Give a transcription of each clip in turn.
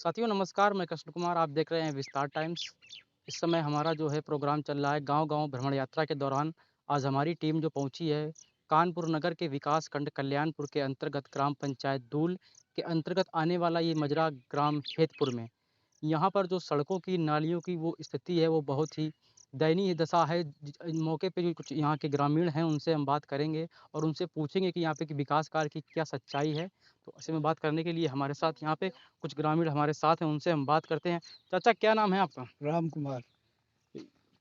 साथियों नमस्कार, मैं कृष्ण कुमार, आप देख रहे हैं विस्तार टाइम्स। इस समय हमारा जो है प्रोग्राम चल रहा है गांव-गांव भ्रमण यात्रा के दौरान आज हमारी टीम जो पहुंची है कानपुर नगर के विकास खंड कल्याणपुर के अंतर्गत ग्राम पंचायत दूल के अंतर्गत आने वाला ये मजरा ग्राम हेतपुर में। यहाँ पर जो सड़कों की, नालियों की वो स्थिति है वो बहुत ही दयनीय दशा है। मौके पे जो कुछ यहाँ के ग्रामीण हैं उनसे हम बात करेंगे और उनसे पूछेंगे कि यहाँ पे कि विकास कार्य की क्या सच्चाई है। तो ऐसे में बात करने के लिए हमारे साथ यहाँ पे कुछ ग्रामीण हमारे साथ हैं, उनसे हम बात करते हैं। चाचा क्या नाम है आपका? राम कुमार।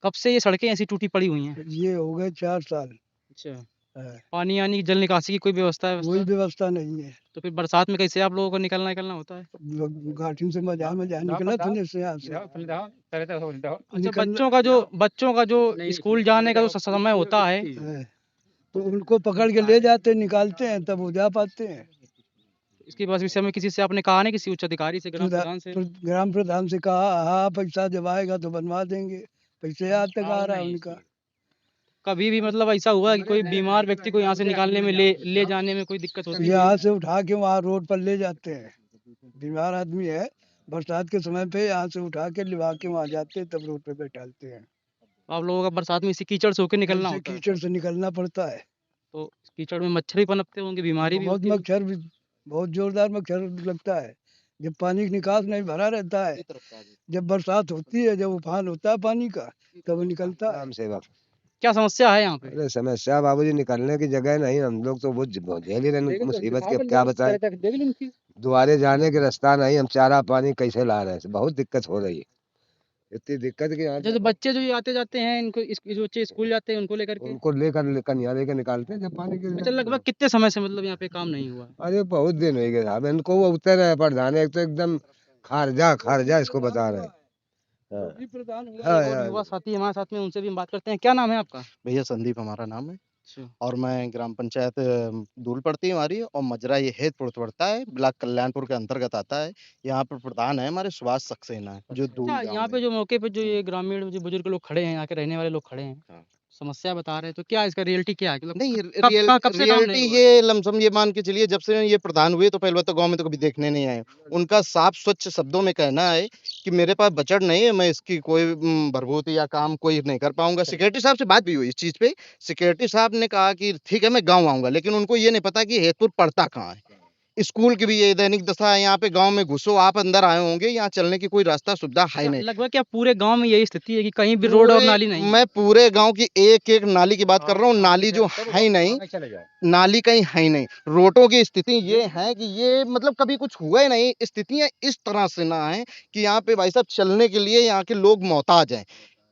कब से ये सड़कें ऐसी टूटी पड़ी हुई हैं? ये हो गए 4 साल। अच्छा, है। पानी-वानी, जल निकासी की कोई व्यवस्था है कोई व्यवस्था? व्यवस्था नहीं है। तो फिर बरसात में कैसे आप लोगों को निकलना होता है? घाटियों से मजा निकला था से यहाँ से अच्छा, निकल बच्चों का जो स्कूल जाने का जो समय होता है, है। तो उनको पकड़ के ले जाते निकालते हैं तब वो जा पाते हैं। इसके बस विषय में किसी से आपने कहा नहीं, किसी उच्च अधिकारी से, ग्राम प्रधान से? ग्राम प्रधान से कहा, हाँ पैसा जब आएगा तो बनवा देंगे। पैसे आज तक आ रहा है उनका। कभी भी मतलब ऐसा हुआ कि कोई बीमार व्यक्ति को यहाँ से निकालने में ले जाने में कोई दिक्कत होती है? यहाँ से उठा के वहाँ रोड पर ले जाते हैं। बीमार आदमी है, बरसात के समय पे यहाँ से उठा के लिवा के वहाँ जाते हैं तब रोड पे बैठाते हैं। आप लोगों का बरसात में इसी कीचड़ से होकर निकलना ऐसे होता है? कीचड़ से निकलना पड़ता है। तो कीचड़ में मच्छर भी पनपते होंगे, बीमारी भी बहुत होती है? मच्छर भी, बहुत जोरदार मच्छर लगता है। जब पानी का निकास नहीं भरा रहता है, जब बरसात होती है, जब उफान होता है पानी का, तब निकलता है। राम सेवक। क्या समस्या है यहाँ पे? अरे समस्या बाबूजी, निकलने की जगह नहीं, हम लोग तो वो झेल ही रहे मुसीबत के, अब क्या बताएं। दुआरे जाने के रास्ता नहीं, हम चारा पानी कैसे ला रहे हैं, बहुत दिक्कत हो रही है। इतनी दिक्कत की यहाँ जैसे बच्चे जो ये आते जाते हैं, इनको जो बच्चे स्कूल जाते हैं उनको लेकर के? उनको लेकर कन्या लेकर निकालते हैं जब पानी गिर अच्छा, जाए। लगभग कितने समय से मतलब यहाँ पे काम नहीं हुआ? अरे बहुत दिन हो गए साहब, इनको वो उतर रहे प्रधान, एक तो एकदम खारजा इसको बता रहे हैं। हाँ। और युवा साथी हमारे साथ में, उनसे भी हम बात करते हैं। क्या नाम है आपका? भैया संदीप हमारा नाम है अच्छा। और मैं ग्राम पंचायत दूल पड़ती है हमारी और मजरा ये हेतपुर पड़ता है, ब्लॉक कल्याणपुर के अंतर्गत आता है। यहाँ पर प्रधान है हमारे सुभाष सक्सेना है जो दूल अच्छा, गाँव यहाँ में। पे जो मौके पे जो ये ग्रामीण जो बुजुर्ग लोग खड़े हैं, यहाँ के रहने वाले लोग खड़े हैं, हाँ। समस्या बता रहे हैं, तो क्या इसका रियलिटी क्या है? मतलब नहीं कब से काम नहीं रियलिटी हुआ? ये लमसम ये मान के चलिए, जब से ये प्रधान हुए तो पहले तो गांव में तो कभी देखने नहीं आए। उनका साफ स्वच्छ शब्दों में कहना है कि मेरे पास बजट नहीं है, मैं इसकी कोई भरभूति या काम कोई नहीं कर पाऊंगा। सिक्योरिटी साहब से बात भी हुई इस चीज पे। सिक्योरिटी साहब ने कहा कि ठीक है मैं गाँव आऊंगा, लेकिन उनको ये नहीं पता कि हेतपुर पड़ता कहाँ है। स्कूल की भी ये दैनिक दशा है। यहाँ पे गांव में घुसो, आप अंदर आए होंगे, यहाँ चलने की कोई रास्ता सुविधा है नहीं। लगभग क्या पूरे गांव में यही स्थिति है कि कहीं भी रोड और नाली नहीं है? मैं पूरे गांव की एक एक नाली की बात कर रहा हूँ। नाली जो है ही नहीं, नाली कहीं है ही नहीं। रोडों की स्थिति ये है कि ये मतलब कभी कुछ हुआ ही नहीं। स्थितियां इस तरह से ना है कि यहाँ पे भाई साहब चलने के लिए यहाँ के लोग मोहताज हैं।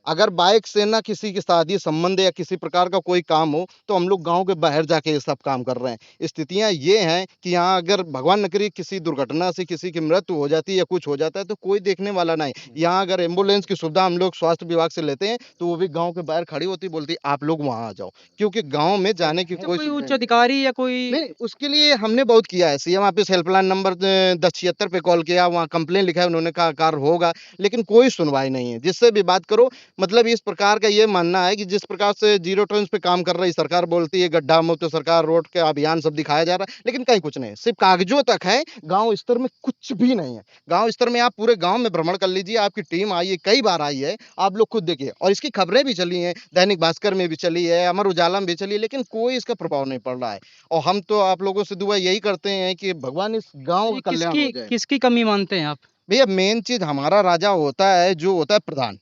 अगर बाइक से ना किसी की शादी संबंध या किसी प्रकार का कोई काम हो तो हम लोग गांव के बाहर जाके ये सब काम कर रहे हैं। स्थितियां ये हैं कि यहाँ अगर भगवान न करे किसी दुर्घटना से किसी की मृत्यु हो जाती है या कुछ हो जाता है तो कोई देखने वाला नहीं। यहाँ अगर एम्बुलेंस की सुविधा हम लोग स्वास्थ्य विभाग से लेते हैं तो वो भी गाँव के बाहर खड़ी होती, बोलती आप लोग वहाँ आ जाओ, क्योंकि गाँव में जाने की कोई कोई सुविधा उच्च नहीं। अधिकारी या कोई? नहीं, उसके लिए हमने बहुत किया है। सीएम ऑफिस हेल्पलाइन नंबर 1076 पे कॉल किया, वहाँ कंप्लेन लिखा है, उन्होंने कहा कार्य होगा, लेकिन कोई सुनवाई नहीं है। जिससे भी बात करो मतलब इस प्रकार का ये मानना है कि जिस प्रकार से जीरो टॉलरेंस पे काम कर रही सरकार, बोलती है गड्ढा मुक्त सरकार, रोड के अभियान सब दिखाया जा रहा है, लेकिन कहीं कुछ नहीं, सिर्फ कागजों तक है। गांव स्तर में कुछ भी नहीं है। गांव स्तर में आप पूरे गांव में भ्रमण कर लीजिए, आपकी टीम आई है, कई बार आई है, आप लोग खुद देखिए। और इसकी खबरें भी चली हैं, दैनिक भास्कर में भी चली है, अमर उजाला में भी चली है, लेकिन कोई इसका प्रभाव नहीं पड़ रहा है। और हम तो आप लोगों से दुआ यही करते हैं कि भगवान इस गांव का कल्याण हो जाए। किसकी कमी मानते हैं आप? भैया मेन चीज हमारा राजा होता है जो होता है प्रधान,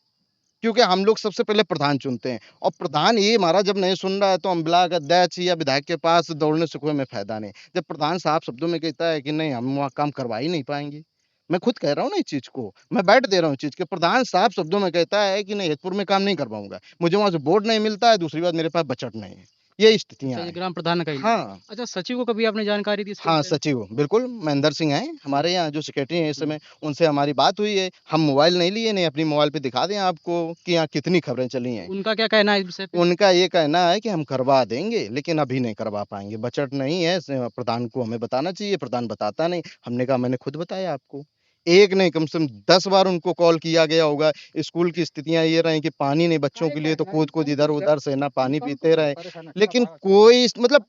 क्योंकि हम लोग सबसे पहले प्रधान चुनते हैं। और प्रधान ये हमारा जब नहीं सुन रहा है तो हम ब्लॉक अध्यक्ष या विधायक के पास दौड़ने से कोई में फायदा नहीं। जब प्रधान साहब शब्दों में कहता है कि नहीं हम वहाँ काम करवा ही नहीं पाएंगे, मैं खुद कह रहा हूँ ना इस चीज को, मैं बैठ दे रहा हूँ इस चीज के। प्रधान साहब शब्दों में कहता है कि नहीं हेतपुर में काम नहीं कर पाऊंगा, मुझे वहां से बोर्ड नहीं मिलता है, दूसरी बात मेरे पास बजट नहीं है। ये स्थितियां अच्छा, ये हैं। ग्राम प्रधान का ही? हाँ अच्छा, सचिव को कभी आपने जानकारी दी इसके हाँ, विषय में? सचिव बिल्कुल महेंद्र सिंह हैं हमारे यहाँ जो सेक्रेटरी हैं इस समय, उनसे हमारी बात हुई है। हम मोबाइल नहीं लिए, नहीं अपनी मोबाइल पे दिखा दें आपको कि यहाँ कितनी खबरें चली हैं। उनका क्या कहना है इस विषय पे? उनका ये कहना है कि हम करवा देंगे, लेकिन अभी नहीं करवा पाएंगे, बजट नहीं है। प्रधान को हमें बताना चाहिए, प्रधान बताता नहीं। हमने कहा मैंने खुद बताया आपको, एक नहीं कम से कम 10 बार उनको कॉल किया गया होगा। स्कूल की स्थितियां ये रही कि पानी नहीं बच्चों के लिए, तो कूद कूद इधर उधर से ना पानी पीते रहे, लेकिन कोई मतलब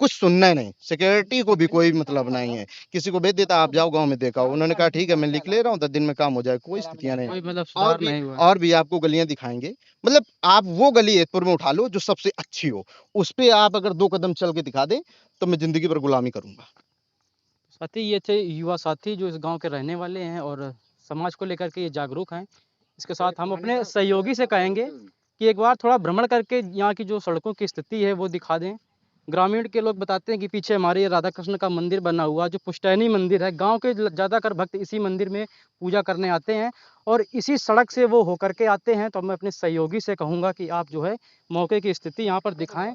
कुछ सुनना ही नहीं, सिक्योरिटी को भी कोई मतलब नहीं है, किसी को भेज देता आप जाओ गांव में देखा, उन्होंने कहा ठीक है मैं लिख ले रहा हूँ 10 दिन में काम हो जाए, कोई स्थितियां नहीं। कोई मतलब और सुधार भी नहीं हुआ। और भी आपको गलियां दिखाएंगे, मतलब आप वो गली एतपुर में उठा लो जो सबसे अच्छी हो, उस पे आप अगर 2 कदम चल के दिखा दें तो मैं जिंदगी भर गुलामी करूंगा। साथी ये थे युवा साथी जो इस गांव के रहने वाले हैं और समाज को लेकर के ये जागरूक हैं। इसके साथ हम अपने सहयोगी से कहेंगे कि एक बार थोड़ा भ्रमण करके यहाँ की जो सड़कों की स्थिति है वो दिखा दें। ग्रामीण के लोग बताते हैं कि पीछे हमारे ये राधा कृष्ण का मंदिर बना हुआ जो पुश्तैनी मंदिर है। गांव के ज़्यादातर भक्त इसी मंदिर में पूजा करने आते हैं और इसी सड़क से वो होकर के आते हैं। तो मैं अपने सहयोगी से कहूँगा कि आप जो है मौके की स्थिति यहाँ पर दिखाएं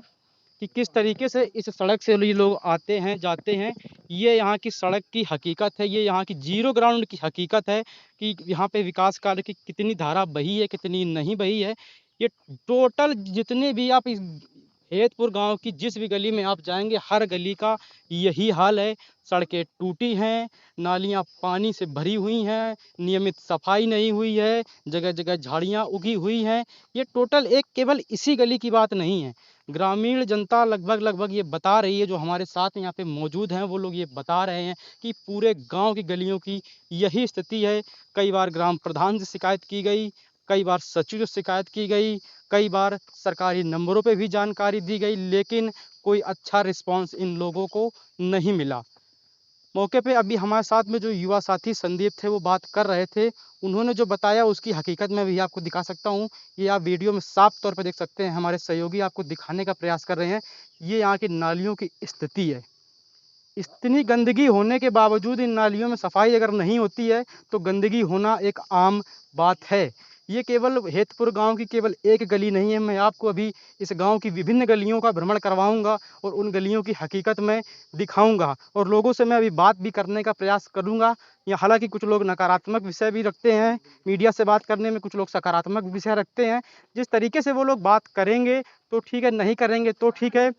कि किस तरीके से इस सड़क से ये लोग आते हैं जाते हैं। ये यहाँ की सड़क की हकीकत है, ये यहाँ की जीरो ग्राउंड की हकीकत है कि यहाँ पे विकास कार्य की कितनी धारा बही है कितनी नहीं बही है। ये टोटल जितने भी आप इस हेतपुर गांव की जिस भी गली में आप जाएंगे हर गली का यही हाल है। सड़कें टूटी हैं, नालियाँ पानी से भरी हुई हैं, नियमित सफाई नहीं हुई है, जगह जगह झाड़ियाँ उगी हुई हैं। ये टोटल एक केवल इसी गली की बात नहीं है। ग्रामीण जनता लगभग ये बता रही है, जो हमारे साथ यहाँ पे मौजूद हैं वो लोग ये बता रहे हैं कि पूरे गांव की गलियों की यही स्थिति है। कई बार ग्राम प्रधान से शिकायत की गई, कई बार सचिव से शिकायत की गई, कई बार सरकारी नंबरों पे भी जानकारी दी गई, लेकिन कोई अच्छा रिस्पांस इन लोगों को नहीं मिला। मौके पे अभी हमारे साथ में जो युवा साथी संदीप थे वो बात कर रहे थे। उन्होंने जो बताया उसकी हकीकत मैं भी आपको दिखा सकता हूँ। ये आप वीडियो में साफ तौर पे देख सकते हैं, हमारे सहयोगी आपको दिखाने का प्रयास कर रहे हैं। ये यहाँ की नालियों की स्थिति है। इतनी गंदगी होने के बावजूद इन नालियों में सफाई अगर नहीं होती है तो गंदगी होना एक आम बात है। ये केवल हेतपुर गांव की केवल एक गली नहीं है। मैं आपको अभी इस गांव की विभिन्न गलियों का भ्रमण करवाऊंगा और उन गलियों की हकीकत मैं दिखाऊंगा और लोगों से मैं अभी बात भी करने का प्रयास करूंगा। या हालांकि कुछ लोग नकारात्मक विषय भी रखते हैं, मीडिया से बात करने में कुछ लोग सकारात्मक विषय रखते हैं। जिस तरीके से वो लोग बात करेंगे तो ठीक है, नहीं करेंगे तो ठीक है।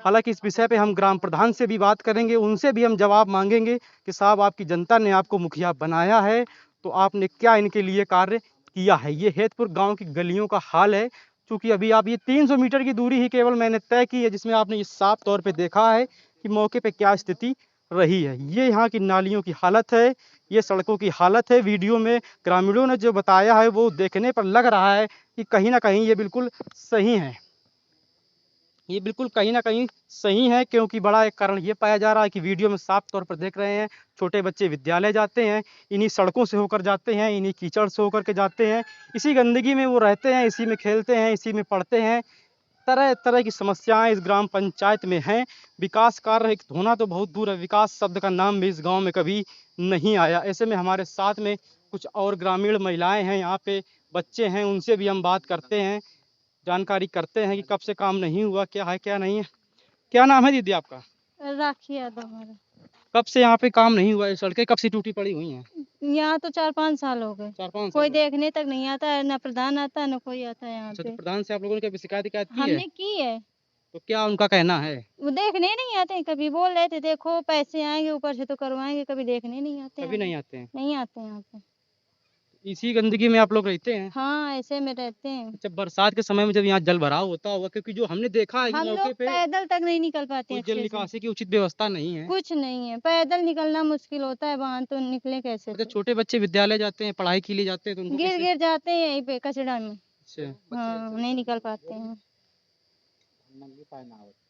हालांकि इस विषय पे हम ग्राम प्रधान से भी बात करेंगे, उनसे भी हम जवाब मांगेंगे कि साहब आपकी जनता ने आपको मुखिया बनाया है तो आपने क्या इनके लिए कार्य किया है। ये हेतपुर गांव की गलियों का हाल है। क्योंकि अभी आप ये 300 मीटर की दूरी ही केवल मैंने तय की है, जिसमें आपने ये साफ तौर पे देखा है कि मौके पे क्या स्थिति रही है। ये यहाँ की नालियों की हालत है, ये सड़कों की हालत है। वीडियो में ग्रामीणों ने जो बताया है वो देखने पर लग रहा है कि कहीं ना कहीं ये बिल्कुल सही है। ये बिल्कुल कहीं ना कहीं सही है, क्योंकि बड़ा एक कारण ये पाया जा रहा है कि वीडियो में साफ तौर पर देख रहे हैं छोटे बच्चे विद्यालय जाते हैं, इन्हीं सड़कों से होकर जाते हैं, इन्हीं कीचड़ से होकर के जाते हैं, इसी गंदगी में वो रहते हैं, इसी में खेलते हैं, इसी में पढ़ते हैं। तरह तरह की समस्याएं इस ग्राम पंचायत में हैं। विकास कार्य होना तो बहुत दूर है, विकास शब्द का नाम भी इस गांव में कभी नहीं आया। ऐसे में हमारे साथ में कुछ और ग्रामीण महिलाएं हैं, यहाँ पे बच्चे हैं, उनसे भी हम बात करते हैं, जानकारी करते हैं कि कब से काम नहीं हुआ, क्या है क्या नहीं है। क्या नाम है दीदी आपका? राखी यादव हमारा। कब से यहाँ पे काम नहीं हुआ है? सड़कें कब से टूटी पड़ी हुई हैं? यहाँ तो 4-5 साल हो गए, 4-5 कोई साल हो। देखने तक नहीं आता है, ना प्रधान आता है ना कोई आता है यहाँ अच्छा, तो पे। प्रधान से आप लोगों ने कभी शिकायत की है? हमने की है, तो क्या उनका कहना है? वो देखने नहीं आते हैं। कभी बोल रहे थे देखो पैसे आएंगे ऊपर से तो करवाएंगे, कभी देखने नहीं आते हैं। कभी नहीं आते हैं? नहीं आते हैं यहाँ पे। इसी गंदगी में आप लोग रहते हैं? हाँ, ऐसे में रहते हैं। अच्छा, बरसात के समय में जब यहाँ जल भराव होता होगा, क्योंकि जो हमने देखा है कि हम मौके लोग पे पैदल तक नहीं निकल पाते कोई हैं जल अच्छे से। निकासी की उचित व्यवस्था नहीं है। कुछ नहीं है, पैदल निकलना मुश्किल होता है, वहां तो निकले कैसे अच्छा, फिर? छोटे बच्चे विद्यालय जाते हैं, पढ़ाई के लिए जाते हैं, तो उनको गिर कैसे? गिर जाते हैं यहीं पे कचड़ा में। अच्छा, हाँ, नहीं निकल पाते हैं।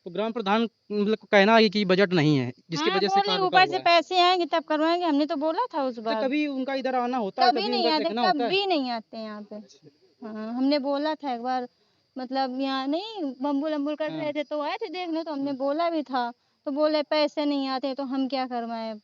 तो ग्राम प्रधान मतलब को कहना है कि बजट नहीं है, जिसकी हाँ, वजह से बोले कार्य रुका ऊपर हुआ से है। पैसे आएंगे तब करवाएंगे, हमने तो बोला था उस अच्छा, बार। कभी उनका इधर आना होता है, कभी कभी नहीं उनका आते, देखना होता है? कभी नहीं आते यहाँ पे। हाँ, हमने बोला था एक बार, मतलब यहाँ नहीं बम्बुल अम्बुल कर हाँ। रहे थे तो आए थे देखने, तो हमने बोला भी था, तो बोले पैसे नहीं आते तो हम क्या करवाएं,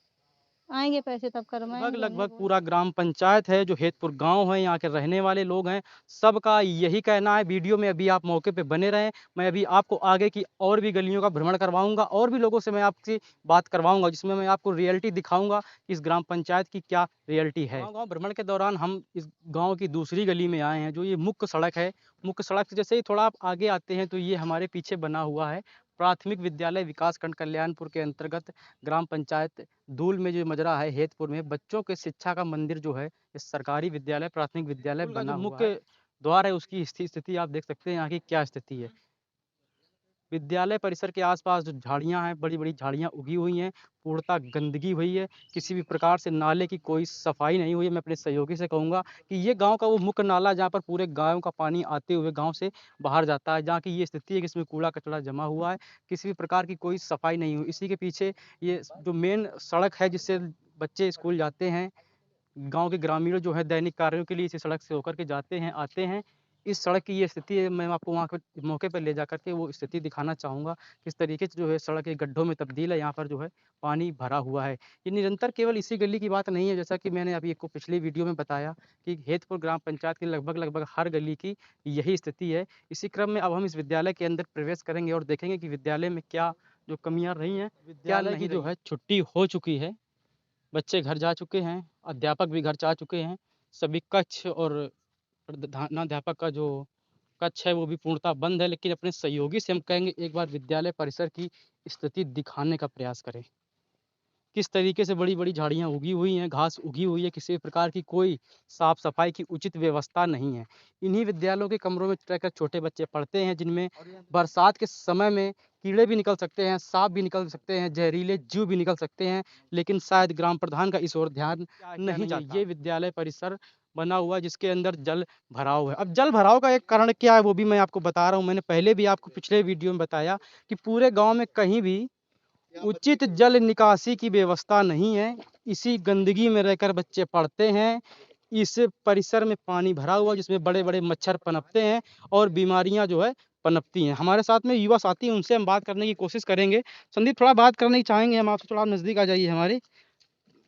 आएंगे पैसे तब लगभग करवाएंगे। हमने लगभग बोला। पूरा ग्राम पंचायत है जो हेतपुर गांव है, यहाँ के रहने वाले लोग हैं, सबका यही कहना है। वीडियो में अभी आप मौके पे बने रहें, मैं अभी आपको आगे की और भी गलियों का भ्रमण करवाऊंगा और भी लोगों से मैं आपसे बात करवाऊंगा, जिसमें मैं आपको रियलिटी दिखाऊंगा कि इस ग्राम पंचायत की क्या रियलिटी है। गाँव भ्रमण के दौरान हम इस गाँव की दूसरी गली में आए हैं, जो ये मुख्य सड़क है। मुख्य सड़क से जैसे ही थोड़ा आप आगे आते हैं तो ये हमारे पीछे बना हुआ है प्राथमिक विद्यालय विकासखंड कल्याणपुर के अंतर्गत ग्राम पंचायत दूल में जो मजरा है हेतपुर में। बच्चों के शिक्षा का मंदिर जो है ये सरकारी विद्यालय प्राथमिक विद्यालय बना हुआ है। मुख्य द्वार है, उसकी स्थिति आप देख सकते हैं यहाँ की क्या स्थिति है। विद्यालय परिसर के आसपास जो झाड़ियाँ हैं, बड़ी-बड़ी झाड़ियाँ उगी हुई हैं, पूर्णतः गंदगी हुई है, किसी भी प्रकार से नाले की कोई सफाई नहीं हुई है। मैं अपने सहयोगी से कहूँगा कि ये गाँव का वो मुख्य नाला जहाँ पर पूरे गाँव का पानी आते हुए गाँव से बाहर जाता है, जहाँ की ये स्थिति है कि इसमें कूड़ा-कचरा जमा हुआ है, किसी भी प्रकार की कोई सफाई नहीं हुई। इसी के पीछे ये जो मेन सड़क है जिससे बच्चे स्कूल जाते हैं, गाँव के ग्रामीण जो है दैनिक कार्यों के लिए इसी सड़क से होकर के जाते हैं, आते हैं। इस सड़क की ये स्थिति है, मैं आपको वहाँ पे मौके पे ले जाकर के वो स्थिति दिखाना चाहूँगा, किस तरीके से जो है सड़क एक गड्ढों में तब्दील है, यहाँ पर जो है पानी भरा हुआ है। ये निरंतर केवल इसी गली की बात नहीं है, जैसा कि मैंने अभी आपको पिछली वीडियो में बताया कि हेतपुर ग्राम पंचायत की लगभग-लगभग हर गली की यही स्थिति है। इसी क्रम में अब हम इस विद्यालय के अंदर प्रवेश करेंगे और देखेंगे कि विद्यालय में क्या जो कमियाँ रही हैं, क्या नहीं जो है छुट्टी हो चुकी है। बच्चे घर जा चुके हैं, अध्यापक भी घर जा चुके हैं। सभी कक्ष और प्रधानाध्यापक का जो कक्ष है वो भी पूर्णतः बंद है, लेकिन अपने सहयोगी से हम कहेंगे एक बार विद्यालय परिसर की स्थिति दिखाने का प्रयास करें। किस तरीके से बड़ी-बड़ी झाड़ियाँ उगी हुई हैं, घास उगी हुई है, किसी भी प्रकार की कोई साफ-सफाई की उचित व्यवस्था नहीं है। इन्हीं विद्यालयों के कमरों में रहकर छोटे बच्चे पढ़ते हैं, जिनमें बरसात के समय में कीड़े भी निकल सकते हैं, साँप भी निकल सकते हैं, जहरीले जीव भी निकल सकते हैं, लेकिन शायद ग्राम प्रधान का इस ओर ध्यान नहीं जाता। ये विद्यालय परिसर बना हुआ है जिसके अंदर जल भराव है। अब जल भराव का एक कारण क्या है वो भी मैं आपको बता रहा हूँ। मैंने पहले भी आपको पिछले वीडियो में बताया कि पूरे गाँव में कहीं भी उचित जल निकासी की व्यवस्था नहीं है। इसी गंदगी में रहकर बच्चे पढ़ते हैं। इस परिसर में पानी भरा हुआ है जिसमें बड़े-बड़े मच्छर पनपते हैं और बीमारियाँ जो है पनपती हैं। हमारे साथ में युवा साथी हैं, उनसे हम बात करने की कोशिश करेंगे। संदीप थोड़ा बात करनी चाहेंगे हम आपसे, थोड़ा आप नज़दीक आ जाइए हमारे।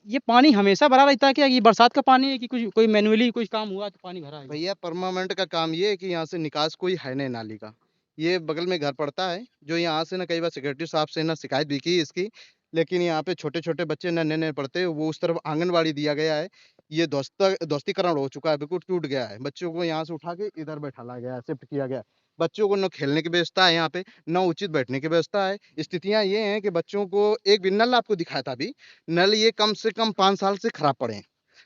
ये पानी हमेशा भरा रहता है क्या? ये बरसात का पानी है कि कुछ कोई मैन्युअली कुछ काम हुआ तो पानी भरा है? भैया परमानेंट का काम ये है कि यहाँ से निकास कोई है नहीं नाली का। ये बगल में घर पड़ता है, जो यहाँ से ना कई बार सेक्रेटरी साहब से ना शिकायत भी की इसकी, लेकिन यहाँ पे छोटे-छोटे बच्चे नन्हे-नन्हे पढ़ते हैं, वो उस तरफ आंगनबाड़ी दिया गया है। ये ध्वस्तीकरण हो चुका है, बिल्कुल टूट गया है। बच्चों को यहाँ से उठा के इधर बैठाला गया है, शिफ्ट किया गया है। बच्चों को ना खेलने की व्यवस्था है यहाँ पे, ना उचित बैठने की व्यवस्था है। स्थितियाँ ये हैं कि बच्चों को एक भी नल आपको दिखाया था अभी, नल ये कम से कम 5 साल से खराब पड़े हैं।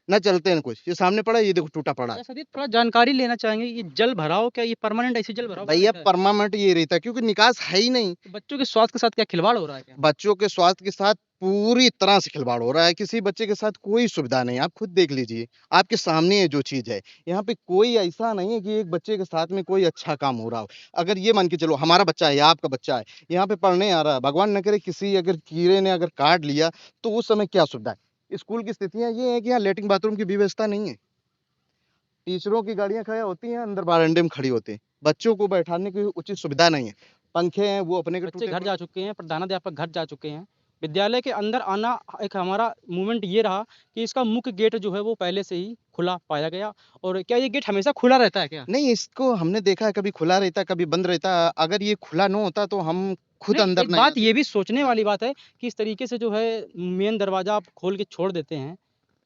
ना चलते हैं ना कुछ। ये सामने पड़ा है, ये देखो टूटा पड़ा है। अच्छा संदीप, थोड़ा जानकारी लेना चाहेंगे, ये जल भराव क्या ये परमानेंट ऐसे जल भराव बना भैया रहता है? परमानेंट ये रहता है क्योंकि निकास है ही नहीं। तो बच्चों के स्वास्थ्य के साथ क्या खिलवाड़ हो रहा है क्या? बच्चों के स्वास्थ्य के साथ पूरी तरह से खिलवाड़ हो रहा है। किसी बच्चे के साथ कोई सुविधा नहीं है। आप खुद देख लीजिए, आपके सामने है जो चीज़ है। यहाँ पे कोई ऐसा नहीं है कि एक बच्चे के साथ में कोई अच्छा काम हो रहा हो। अगर ये मान के चलो हमारा बच्चा है या आपका बच्चा है, यहाँ पे पढ़ने आ रहा है, भगवान न करे किसी अगर कीड़े ने अगर काट लिया, तो उस समय क्या सुविधा है? स्कूल की स्थितियाँ ये हैं कि यहाँ लैट्रिन बाथरूम की भी व्यवस्था नहीं है। टीचरों की गाड़ियाँ खड़ा होती हैं, अंदर बरामदे में खड़ी होती हैं। बच्चों को बैठाने की उचित सुविधा नहीं है। पंखे हैं, वो अपने के बच्चे टूटे घर पड़े जा चुके हैं, प्रधानाध्यापक घर जा चुके हैं। विद्यालय के अंदर आना एक हमारा मूवमेंट ये रहा कि इसका मुख्य गेट जो है वो पहले से ही खुला पाया गया। और क्या ये गेट हमेशा खुला रहता है क्या? नहीं, इसको हमने देखा है कभी खुला रहता है, कभी बंद रहता है। अगर ये खुला ना होता तो हम खुद नहीं, अंदर एक नहीं बात आते। ये भी सोचने वाली बात है कि इस तरीके से जो है मेन दरवाज़ा आप खोल के छोड़ देते हैं।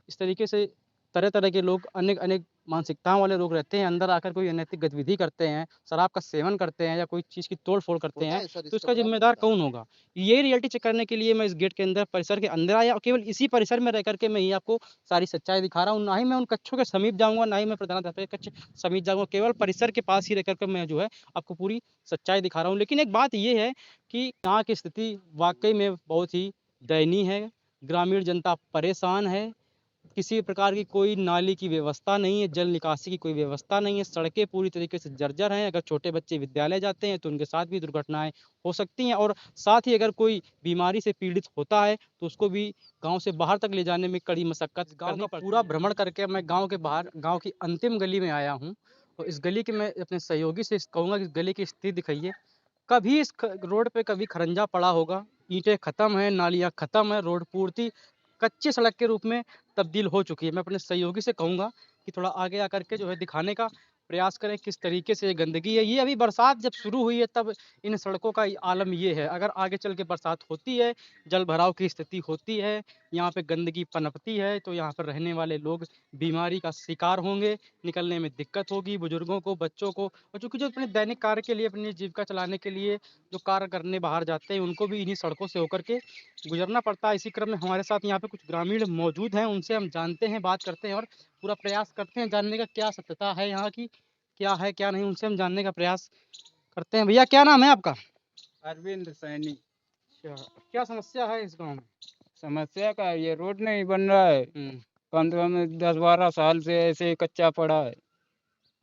इस तरीके से तरह-तरह के लोग अनेक-अनेक मानसिकताओं वाले लोग रहते हैं, अंदर आकर कोई अनैतिक गतिविधि करते हैं, शराब का सेवन करते हैं या कोई चीज़ की तोड़-फोड़ करते होता हैं, है सर, तो इसका इसका बड़ा ज़िम्मेदार होता है। कौन होगा? ये रियलिटी चेक करने के लिए मैं इस गेट के अंदर परिसर के अंदर आया और केवल इसी परिसर में रह कर के मैं ये आपको सारी सच्चाई दिखा रहा हूँ। ना ही मैं उन कक्षों के समीप जाऊँगा, ना ही मैं प्रधानाध्यापक के कक्ष समीप जाऊँगा, केवल परिसर के पास ही रह कर के मैं जो है आपको पूरी सच्चाई दिखा रहा हूँ। लेकिन एक बात ये है कि यहाँ की स्थिति वाक़ई में बहुत ही दयनीय है, ग्रामीण जनता परेशान है। किसी प्रकार की कोई नाली की व्यवस्था नहीं है, जल निकासी की कोई व्यवस्था नहीं है, सड़कें पूरी तरीके से जर्जर हैं। अगर छोटे बच्चे विद्यालय जाते हैं तो उनके साथ भी दुर्घटनाएँ हो सकती हैं और साथ ही अगर कोई बीमारी से पीड़ित होता है तो उसको भी गाँव से बाहर तक ले जाने में कड़ी मशक्कत करनी पड़ती है। पूरा भ्रमण करके मैं गाँव के बाहर गाँव की अंतिम गली में आया हूँ। तो इस गली की मैं अपने सहयोगी से कहूँगा कि इस गली की स्थिति दिखाइए। कभी इस ख रोड पे कभी खरंजा पड़ा होगा, ईंटें खत्म हैं, नालियाँ खत्म हैं, रोड पूर्ति कच्ची सड़क के रूप में तब्दील हो चुकी है। मैं अपने सहयोगी से कहूँगा कि थोड़ा आगे आकर के जो है दिखाने का प्रयास करें किस तरीके से ये गंदगी है। ये अभी बरसात जब शुरू हुई है तब इन सड़कों का आलम ये है। अगर आगे चल के बरसात होती है, जल भराव की स्थिति होती है, यहाँ पे गंदगी पनपती है तो यहाँ पर रहने वाले लोग बीमारी का शिकार होंगे, निकलने में दिक्कत होगी बुजुर्गों को, बच्चों को और चूँकि जो अपने दैनिक कार्य के लिए, अपनी जीविका चलाने के लिए जो कार्य करने बाहर जाते हैं, उनको भी इन्हीं सड़कों से होकर के गुज़रना पड़ता है। इसी क्रम में हमारे साथ यहाँ पे कुछ ग्रामीण मौजूद हैं, उनसे हम जानते हैं, बात करते हैं और पूरा प्रयास करते हैं जानने का क्या सत्यता है यहाँ की, क्या है, क्या नहीं, उनसे हम जानने का प्रयास करते हैं। भैया क्या नाम है आपका? अरविंद सैनी। अच्छा, क्या समस्या है इस गाँव में? समस्या का ये रोड नहीं बन रहा है, कम से कम 10-12 साल से ऐसे ही कच्चा पड़ा है।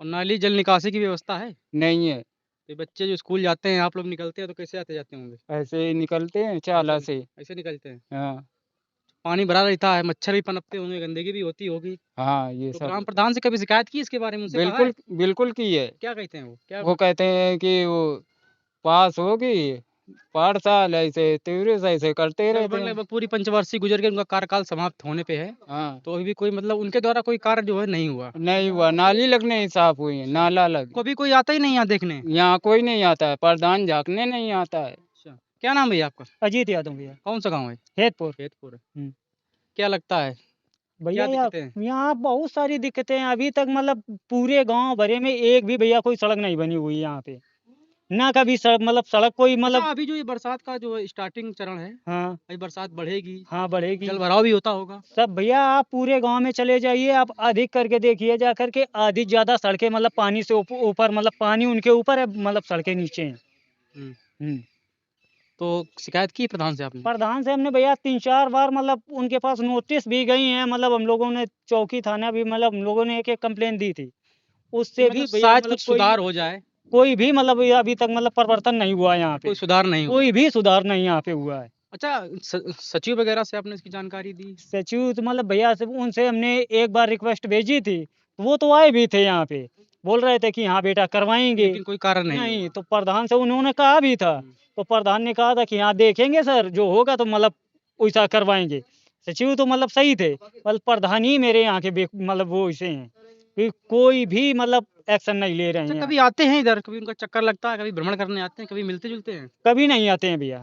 और नाली जल निकासी की व्यवस्था है? नहीं है, तो बच्चे जो स्कूल जाते हैं, आप लोग निकलते हैं तो कैसे आते जाते होंगे? ऐसे ही निकलते हैं चाला से। ऐसे निकलते हैं? हाँ पानी भरा रहता है, मच्छर भी पनपते होंगे, गंदगी भी होती होगी। हाँ, ये तो सब ग्राम प्रधान से कभी शिकायत की इसके बारे में? उनसे कहा है? बिल्कुल बिल्कुल की है। क्या कहते हैं वो? क्या वो कहते हैं कि वो पास होगी पाठशाल, ऐसे तीव्र से ऐसे करते रहते लगभग हैं। लगभग पूरी पंचवर्षीय गुजर के उनका कार्यकाल समाप्त होने पे है, हाँ, तो अभी भी कोई मतलब उनके द्वारा कोई कार्य जो है नहीं हुआ। नहीं हुआ, नाली लगने ही साफ हुई है, नाला लग। कभी कोई आता ही नहीं यहाँ देखने? यहाँ कोई नहीं आता है, प्रधान झाँकने नहीं आता है। अच्छा, क्या नाम है भैया आपका? अजीत यादव भैया, कौन सा गाँव है? हेतपुर। खेतपुर है। हम्म। क्या लगता है? भैया क्या यार, दिक्कतें हैं? यहाँ बहुत सारी दिक्कतें हैं। अभी तक मतलब पूरे गांव भरे में एक भी भैया कोई सड़क नहीं बनी हुई है यहाँ पे। ना कभी सड़क मतलब सड़क कोई अच्छा, मतलब। अभी जो ये बरसात का जो है स्टार्टिंग चरण है, हाँ अभी बरसात बढ़ेगी, हाँ, बढ़ेगी। जल भराव भी होता होगा। सब भैया आप पूरे गांव में चले जाइए, आप अधिक करके देखिए जा करके, आधी ज्यादा सड़कें मतलब पानी से ऊपर मतलब पानी उनके ऊपर है, मतलब सड़कें नीचे हैं। हम्म, हम्म। तो शिकायत की प्रधान से आपने? प्रधान से हमने भैया 3-4 बार मतलब उनके पास नोटिस भी गई हैं, मतलब हम लोगों ने चौकी थाना भी मतलब हम लोगों ने एक कंप्लेन दी थी, उससे भी मतलब भैया शायद मतलब कुछ सुधार हो जाए। कोई भी मतलब ये अभी तक मतलब परिवर्तन नहीं हुआ है यहाँ पे। कोई सुधार नहीं हुआ। कोई भी सुधार नहीं यहाँ पे हुआ है। अच्छा, सचिव वगैरह से आपने इसकी जानकारी दी? सचिव तो मतलब भैया से उनसे हमने एक बार रिक्वेस्ट भेजी थी, वो तो आए भी थे यहाँ पे, बोल रहे थे कि हाँ बेटा करवाएंगे। लेकिन कोई कारण नहीं नहीं, हुआ। तो प्रधान से उन्होंने कहा भी था, तो प्रधान ने कहा था कि हाँ देखेंगे सर, जो होगा तो मतलब वैसा करवाएंगे। सचिव तो मतलब सही थे, मतलब प्रधान ही मेरे यहाँ के मतलब वो ऐसे हैं कि कोई भी मतलब एक्शन नहीं ले रहे अच्छा, हैं। कभी आते हैं इधर? कभी उनका चक्कर लगता है? कभी भ्रमण करने आते हैं? कभी मिलते जुलते हैं? कभी नहीं आते हैं भैया,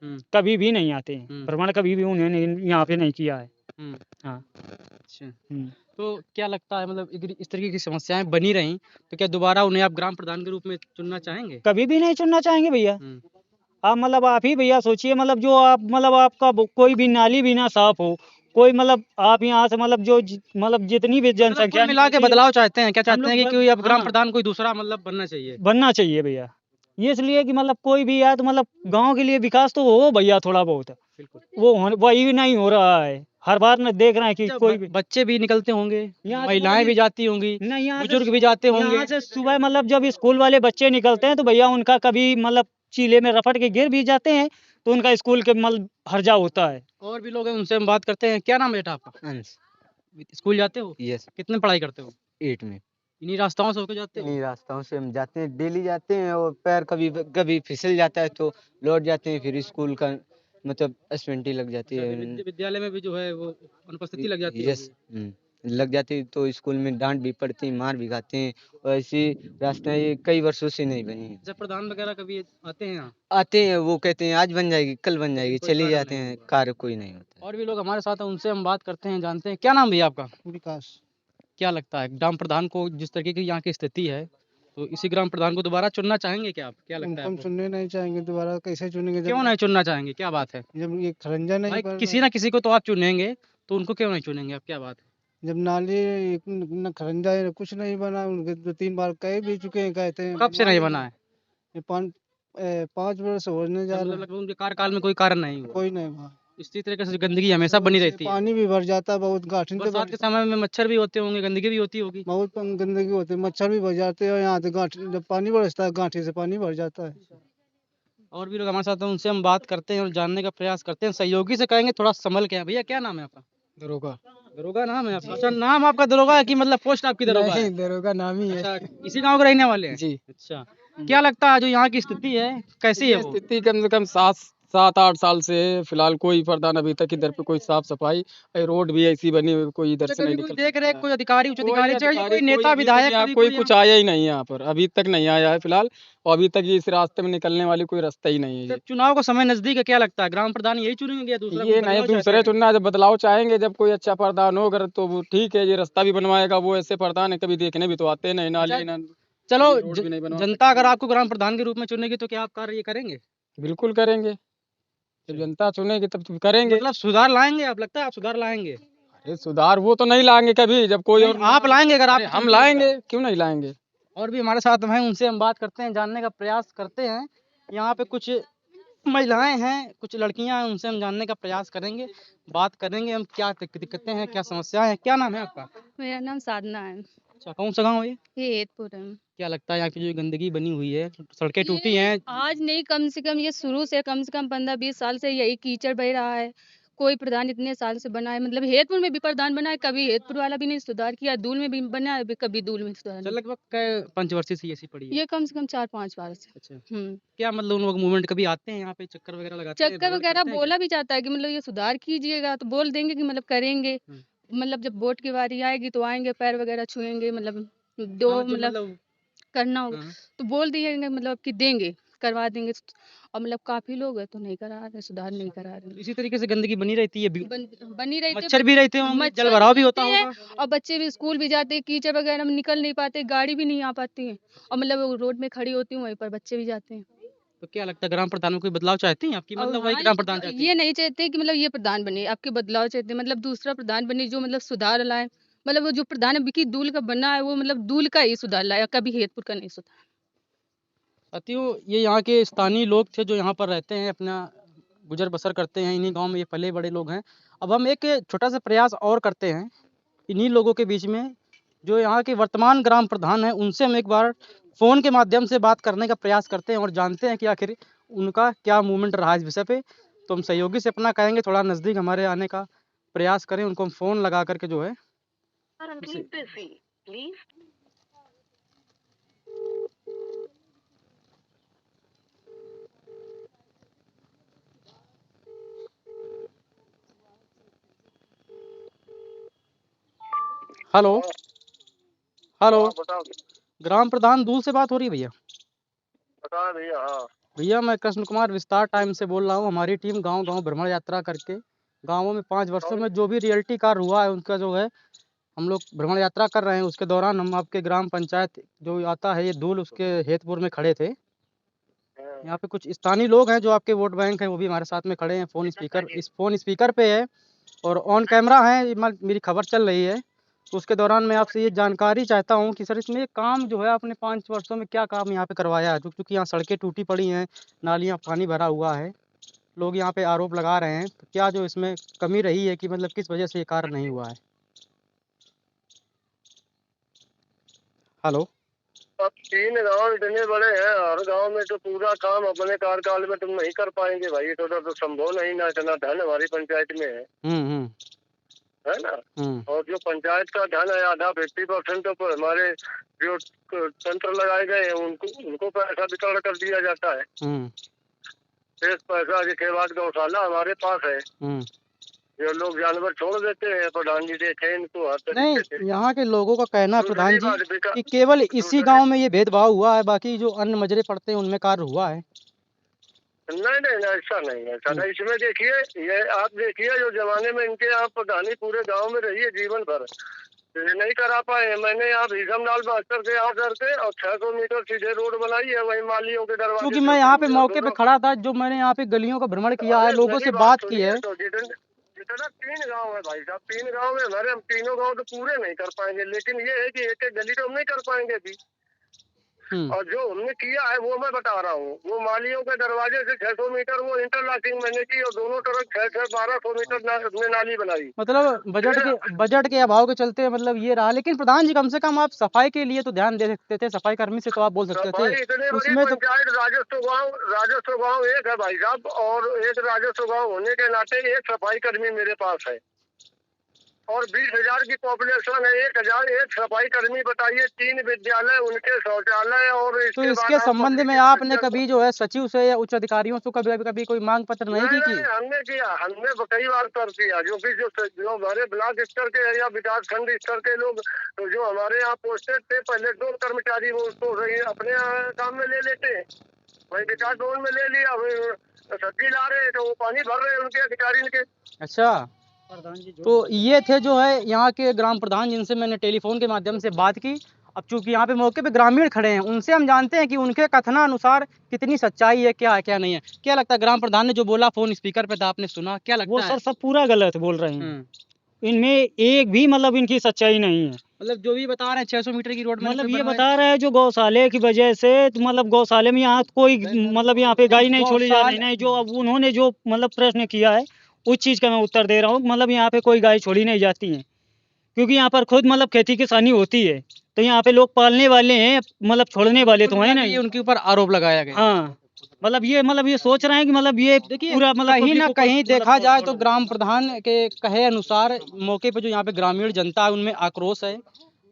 हम्म, कभी भी नहीं आते हैं। हम्म, भ्रमण कभी भी उन्होंने यहाँ पे नहीं किया है। हम्म, हाँ। अच्छा। हम्म। तो क्या लगता है मतलब इस तरीके की समस्याएं बनी रहीं तो क्या दोबारा उन्हें आप ग्राम प्रधान के रूप में चुनना चाहेंगे? कभी भी नहीं चुनना चाहेंगे भैया। हम्म, आप मतलब आप ही भैया सोचिए, मतलब जो आप मतलब आपका कोई भी नाली भी ना साफ हो, कोई मतलब आप यहाँ से मतलब जो मतलब जितनी भी मतलब जनसंख्या कुल मिला के निकलती है, बदलाव चाहते हैं? क्या हम चाहते लोग हैं कि कोई अब ग्राम हाँ प्रधान कोई दूसरा मतलब बनना चाहिए? बनना चाहिए भैया। ये इसलिए कि मतलब कोई भी आए तो मतलब गांव के लिए विकास तो हो भैया थोड़ा बहुत, बिल्कुल। वो वही नहीं हो रहा है। हर बार न देख रहे हैं कि अच्छा, कोई भी बच्चे भी निकलते होंगे, यहाँ से महिलाएं मतलब भी जाती होंगी, ना यहाँ बुजुर्ग भी जाते होंगे। यहाँ से सुबह मतलब जब स्कूल वाले बच्चे निकलते हैं तो भैया उनका कभी मतलब चीले में रपट के गिर भी जाते हैं, तो उनका स्कूल के मतलब हर्जा होता है। और भी लोग हैं, उनसे हम बात करते हैं। क्या नाम है बेटा आपका? अंश। स्कूल जाते हो? यस। कितने पढ़ाई करते हो? 8 में। इन्हीं रास्ताओं से होके जाते हो? इन्हीं रास्ताओं से हम जाते हैं, डेली जाते हैं, और पैर कभी कभी फिसल जाता है तो लौट जाते हैं, फिर स्कूल का मतलब एसपेंटी लग जाती अच्छा, है। विद्यालय में भी जो है वो अनुपस्थिति लग जाती यस। होगी। लग जाती है, तो स्कूल में डांट भी पड़ती है, मार भी खाते हैं, और ऐसी रास्ता ये कई वर्षों से नहीं बनी है। जब प्रधान वगैरह कभी आते हैं यहाँ? आते हैं, वो कहते हैं आज बन जाएगी, कल बन जाएगी, कोई चले कार्य जाते नहीं हैं, हुआ। कार्य कोई नहीं होता। और भी लोग हमारे साथ हैं, उनसे हम बात करते हैं, जानते हैं। क्या नाम भैया आपका? विकास। क्या लगता है ग्राम प्रधान को जिस तरीके की यहाँ की स्थिति है, तो इसी ग्राम प्रधान को दोबारा चुनना चाहेंगे क्या आप? क्या लगता है हम आपको? सुनने नहीं चाहेंगे दोबारा, कैसे चुनेंगे क्यों नहीं चुनना चाहेंगे? क्या बात है? जब ये खरंजा नहीं भाई बन किसी ना किसी को तो आप चुनेंगे, तो उनको क्यों नहीं चुनेंगे आप? क्या बात है? जब नाली न खरंजा है, कुछ नहीं बना, उनके 2-3 बार कह भी चुके हैं, कहते हैं कब से नहीं बना है? ये 5 वर्ष होने जा मतलब रहे हैं, लगभग उनके कार्यकाल में कोई कारण नहीं हुआ। कोई नहीं हुआ। इसी तरीके से गंदगी हमेशा बनी रहती है। पानी भी भर जाता है, बहुत गाठिन से बरसात के समय में मच्छर भी होते होंगे, गंदगी भी होती होगी। बहुत गंदगी होती है, मच्छर भी भर जाते हैं, और यहाँ से गांठी जब पानी बरसता है गांठी से पानी भर जाता है। और भी लोग हमारे साथ हैं, उनसे हम बात करते हैं और जानने का प्रयास करते हैं। सहयोगी से कहेंगे थोड़ा संभल के। भैया क्या नाम है आपका? दरोगा। दरोगा नाम है आपका? अच्छा, नाम आपका दरोगा है कि मतलब पोस्ट आपकी दरोगा है? दरोगा नाम ही अच्छा, इसी गांव के रहने वाले हैं? जी। अच्छा, क्या लगता है जो यहाँ की स्थिति है कैसी है वो? स्थिति कम से कम 7-8 साल से है। फिलहाल कोई प्रधान अभी तक इधर पे कोई साफ सफाई, रोड भी ऐसी बनी हुई, कोई इधर अच्छा, से नहीं कभी कोई निकल देख रहे, कोई अधिकारी उच्च कोई अधिकारी चाहे अधिकारी, कोई नेता अभी तक विधायक यहाँ कभी कोई कोई कुछ आया ही नहीं है यहाँ पर, अभी तक नहीं आया है फिलहाल, और अभी तक ये इस रास्ते में निकलने वाली कोई रास्ता ही नहीं है जब चुनाव का समय नजदीक है, क्या लगता है ग्राम प्रधान यही चुनेंगे या दूसरा ये कोई नहीं, बदलाव चाहते दूसरे हैं? चुनना है। जब बदलाव चाहेंगे, जब कोई अच्छा प्रधान हो अगर, तो वो ठीक है, ये रास्ता भी बनवाएगा। वो ऐसे प्रधान है कभी देखने भी तो आते नहीं, नाली अच्छा, ना चलो रोड भी नहीं बनवा जनता अगर आपको ग्राम प्रधान के रूप में चुनेगी तो क्या आप कार्य ये करेंगे? बिल्कुल करेंगे, जब जनता चुनेगी तब तो करेंगे। मतलब सुधार लाएंगे? आप लगता है आप सुधार लाएंगे? अरे सुधार वो तो नहीं लाएंगे कभी, जब कोई और आप लाएंगे अगर आप अरे हम लाएंगे, क्यों नहीं लाएंगे। और भी हमारे साथ हैं, उनसे हम बात करते हैं, जानने का प्रयास करते हैं यहाँ पे कुछ महिलाएं हैं, कुछ लड़कियां हैं, उनसे हम जानने का प्रयास करेंगे, बात करेंगे हम क्या दिक्कतें हैं, क्या समस्याएं हैं। क्या नाम है आपका? मेरा नाम साधना है। अच्छा, कौन सा गाँव है ये? ये हेतपुर है। क्या लगता है यहाँ की जो गंदगी बनी हुई है, सड़कें ये टूटी हैं? आज नहीं, कम से कम ये शुरू से कम 15-20 साल से यही कीचड़ बह रहा है। कोई प्रधान इतने साल से बना है, मतलब हेतपुर में भी प्रधान बना है, कभी हेतपुर वाला भी नहीं सुधार किया। दूल में भी बना है, कभी दूल में सुधार अच्छा, नहीं। लगभग कै पंचवर्षीय से ऐसी पड़ी है? ये कम से कम 4-5 बार से। अच्छा, हुँ। क्या मतलब उन लोग मूवमेंट कभी आते हैं यहाँ पे, चक्कर वगैरह लगाते हैं, चक्कर विरोध वगैरह करते हैं क्या? बोला भी जाता है कि मतलब ये सुधार कीजिएगा, तो बोल देंगे कि मतलब करेंगे। हुँ। मतलब जब वोट की बारी आएगी तो आएँगे, पैर वगैरह छुएँगे, मतलब हाँ, जो मतलब मतलब करना होगा हाँ, तो बोल दिएंगे, मतलब कि देंगे, करवा देंगे। और मतलब काफ़ी लोग हैं तो नहीं करा रहे, सुधार नहीं करा तो रहे। इसी तरीके से गंदगी बनी रहती है, बनी रहती है, मच्छर भी रहते होंगे, मच्छर जल भी भराव भी होता रहते हैं होगा? और बच्चे भी स्कूल भी जाते हैं, कीचड़ वगैरह में निकल नहीं पाते, गाड़ी भी नहीं आ पाती है और मतलब वो रोड में खड़ी होती हूँ, वहीं पर बच्चे भी जाते हैं। तो क्या लगता है ग्राम प्रधान में कोई बदलाव चाहती हैं आपकी, और मतलब वही हाँ, ग्राम प्रधान चाहती हैं? ये नहीं चाहते कि मतलब ये प्रधान बने, आपके बदलाव चाहते हैं, मतलब दूसरा प्रधान बने जो मतलब सुधार लाए। मतलब वो जो प्रधान है विकी दूल का बना है, वो मतलब दूल का ही सुधार लाया, कभी हेतपुर का नहीं सुधार। साथियों, ये यहाँ के स्थानीय लोग थे जो यहाँ पर रहते हैं, अपना गुजर बसर करते हैं, इन्हीं गांव में ये पले बड़े लोग हैं। अब हम एक छोटा सा प्रयास और करते हैं इन्हीं लोगों के बीच में, जो यहाँ के वर्तमान ग्राम प्रधान हैं, उनसे हम एक बार फ़ोन के माध्यम से बात करने का प्रयास करते हैं और जानते हैं कि आखिर उनका क्या मूवमेंट रहा इस विषय पे। तो हम सहयोगी से अपना कहेंगे थोड़ा नज़दीक हमारे आने का प्रयास करें, उनको हम फ़ोन लगा करके जो है हेलो, हेलो, ग्राम प्रधान दूल से बात हो रही है भैया? भैया मैं कृष्ण कुमार विस्तार टाइम से बोल रहा हूँ। हमारी टीम गांव-गांव भ्रमण यात्रा करके गाँवों में 5 वर्षों में जो भी रियल्टी कार्य हुआ है उनका जो है हम लोग भ्रमण यात्रा कर रहे हैं। उसके दौरान हम आपके ग्राम पंचायत जो आता है ये दूल, उसके हेतपुर में खड़े थे। यहाँ पे कुछ स्थानीय लोग हैं जो आपके वोट बैंक हैं, वो भी हमारे साथ में खड़े हैं। फ़ोन स्पीकर पे है और ऑन कैमरा है, मेरी खबर चल रही है। तो उसके दौरान मैं आपसे ये जानकारी चाहता हूँ कि सर इसमें ये काम जो है आपने 5 वर्षों में क्या काम यहाँ पे करवाया है? क्योंकि यहाँ सड़कें टूटी पड़ी हैं, नालियाँ पानी भरा हुआ है। लोग यहाँ पे आरोप लगा रहे हैं, तो क्या जो इसमें कमी रही है कि मतलब किस वजह से ये कार्य नहीं हुआ है? हेलो। अब 3 गाँव इतने बड़े हैं, हर गाँव में तो पूरा काम अपने कार्यकाल में तुम नहीं कर पाएंगे भाई, तो संभव नहीं ना, इतना धन हमारी पंचायत में है ना। और जो पंचायत का धन है आधा 50% तो हमारे जो तंत्र लगाए गए हैं उनको पैसा वितरण कर दिया जाता है। शेष पैसा के बाद गौशाला हमारे पास है, जो लोग जानवर छोड़ देते हैं, प्रधान जी देखे इनको हर तरीके नहीं, से। यहाँ के लोगों का कहना है प्रधान दूसरी जी बात कि केवल इसी गांव में ये भेदभाव हुआ है, बाकी जो अन्य मजरे पड़ते हैं उनमें कार्य हुआ है। नहीं नहीं नहीं, ऐसा नहीं है सर। इसमें देखिए, ये आप देखिए जो जमाने में इनके यहाँ प्रधानी पूरे गांव में रही है जीवन भर, ये नहीं करा पाए। मैंने यहाँ भीषमलाल मास्टर के यहाँ करके और 600 मीटर सीधे रोड बनाई है, वही मालियों के दरवाजे क्योंकि से मैं यहाँ पे सीधे मौके पे दोनों। खड़ा था, जो मैंने यहाँ पे गलियों का भ्रमण किया है, अरे लोगों मेरी से बात बात की सुनिए, है। तो जितना 3 गांव है भाई साहब, 3 गांव में हमारे, हम तीनों गांव तो पूरे नहीं कर पाएंगे, लेकिन ये है कि एक एक गली तो हम नहीं कर पाएंगे अभी। और जो हमने किया है वो मैं बता रहा हूँ, वो मालियों के दरवाजे से 600 मीटर वो इंटरलॉकिंग मैंने की और दोनों तरफ 1200 मीटर में नाली बनाई। मतलब बजट के अभाव के चलते मतलब ये रहा। लेकिन प्रधान जी कम से कम आप सफाई के लिए तो ध्यान दे सकते थे, सफाई कर्मी से तो आप बोल सकते भाई थे। इतने बड़ी उसमें तो पंचायत, राजस्व गांव एक है भाई साहब, और एक राजस्व गांव होने के नाते एक सफाई कर्मी मेरे पास है और 20,000 की पॉपुलेशन है। 1,000 एक सफाई कर्मी, बताइए। 3 विद्यालय, उनके शौचालय, और तो इसके बाद इसके आप संबंध में आपने कभी जो है सचिव से या उच्च अधिकारियों से कभी कोई मांग पत्र नहीं की? नहीं, हमने किया, हमने कई बार कर दिया। जो हमारे ब्लॉक स्तर के या विकास खंड स्तर के लोग तो जो हमारे यहाँ पोस्टेड थे, पहले 2 कर्मचारी वो उसको अपने काम में ले लेते हैं, वही विकास भवन में ले लिया, वही सब्जी ला रहे तो वो पानी भर रहे उनके अधिकारी के। अच्छा, तो ये थे जो है यहाँ के ग्राम प्रधान जिनसे मैंने टेलीफोन के माध्यम से बात की। अब चूंकि यहाँ पे मौके पे ग्रामीण खड़े हैं, उनसे हम जानते हैं कि उनके कथनानुसार कितनी सच्चाई है क्या नहीं है। क्या लगता है ग्राम प्रधान ने जो बोला फोन स्पीकर पे था, आपने सुना, क्या लगता वो है? सर सब पूरा गलत बोल रहे हैं। इनमें एक भी मतलब इनकी सच्चाई नहीं है। मतलब जो भी बता रहे हैं 600 मीटर की रोड मैंने मतलब इसमें ये बनवाई। बता रहा है जो गौशाले की वजह से, तो मतलब गौशाले में यहाँ कोई मतलब यहाँ पे गाय नहीं छोड़ी जा रही, नहीं जो अब उन्होंने जो मतलब प्रश्न किया है उस चीज़ का मैं उत्तर दे रहा हूँ। मतलब यहाँ पे कोई गाय छोड़ी नहीं जाती है, क्योंकि यहाँ पर खुद मतलब खेती किसानी होती है, तो यहाँ पे लोग पालने वाले हैं, मतलब छोड़ने वाले तो हैं ये नहीं। उनके ऊपर आरोप लगाया गया। हाँ, मतलब ये सोच रहे हैं कि मतलब ये देखिए पूरा मतलब कहीं ना पब्लिक को कहीं मतलब देखा जाए तो छोड़- ग्राम प्रधान के कहे अनुसार मौके पे जो यहाँ पे ग्रामीण जनता है उनमें आक्रोश है।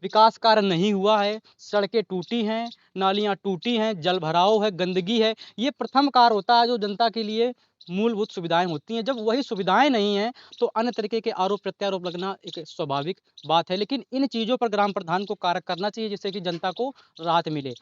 विकास कार्य नहीं हुआ है, सड़कें टूटी हैं, नालियाँ टूटी हैं, जल भराव है, गंदगी है। ये प्रथम कार्य होता है जो जनता के लिए मूलभूत सुविधाएं होती हैं। जब वही सुविधाएं नहीं हैं तो अन्य तरीके के आरोप प्रत्यारोप लगना एक स्वाभाविक बात है। लेकिन इन चीज़ों पर ग्राम प्रधान को कार्य करना चाहिए जिससे कि जनता को राहत मिले।